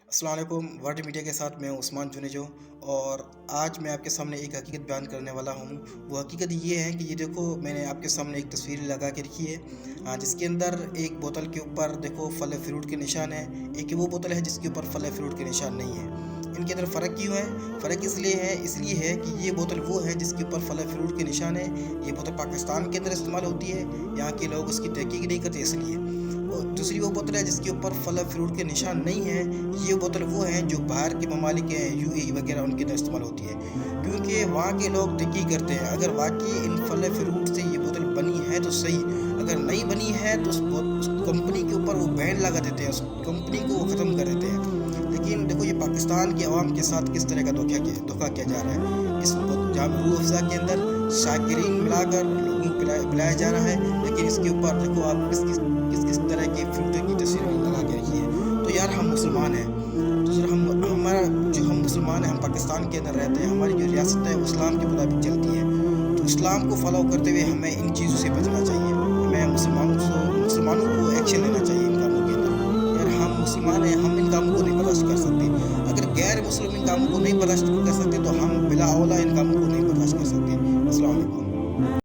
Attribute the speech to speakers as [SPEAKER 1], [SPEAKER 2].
[SPEAKER 1] अस्सलाम वालेकुम। World media के साथ मैं हूं उस्मान जुनेजो और आज मैं आपके सामने एक हकीकत बयान करने वाला हूं। वो हकीकत ये है कि ये देखो, मैंने आपके सामने एक तस्वीर लगा के रखी है, जिसके अंदर एक बोतल के ऊपर देखो फल फ्रूट के निशान है। एक वो बोतल है जिसके ऊपर फल फ्रूट के निशान नहीं है। इनके अंदर फ़र्क क्यों है? फ़र्क इसलिए है कि ये बोतल वो है जिसके ऊपर फल फ्रूट के निशान है। ये बोतल पाकिस्तान के अंदर इस्तेमाल होती है, यहाँ के लोग उसकी तहकीक नहीं करते इसलिए। और दूसरी वो बोतल है जिसके ऊपर फल फ्रूट के निशान नहीं है। ये बोतल वो है जो बाहर के ममालिक हैं, यूएई वगैरह, उनके अंदर इस्तेमाल होती है, क्योंकि वहाँ के लोग तहकीक करते हैं अगर वाकई इन फल फ्रूट से ये बोतल बनी है तो सही, अगर नहीं बनी है तो उस कंपनी के ऊपर वो बैन लगा देते हैं, उस कंपनी को वो ख़त्म कर देते हैं। लेकिन देखो, ये पाकिस्तान की आवाम के साथ किस तरह का धोखा किया जा रहा है। इस जाम रूह अफ़ज़ा के अंदर शाकिरीन मिलाकर लोगों को पिलाया जा रहा है, लेकिन इसके ऊपर देखो आप किस तरह की फ़िल्टर की तस्वीर लगा के रखी है। तो यार, हम मुसलमान हैं, तो सर हम मुसलमान हैं, हम पाकिस्तान के अंदर रहते हैं, हमारी जो रियासत है वो इस्लाम के मुताबिक चलती है। तो इस्लाम को फॉलो करते हुए हमें इन चीज़ों से बचना चाहिए। हमें मुसलमानों को एक्शन लेना चाहिए इन कामों के अंदर। यार, हम मुसलमान हैं, हम इन कामों को नहीं बर्दाश्त कर सकते। अगर गैर मुस्लिम इन कामों को नहीं बर्दाश्त कर सकते तो हम बिला औला इन कामों को नहीं बर्दाश्त कर सकते।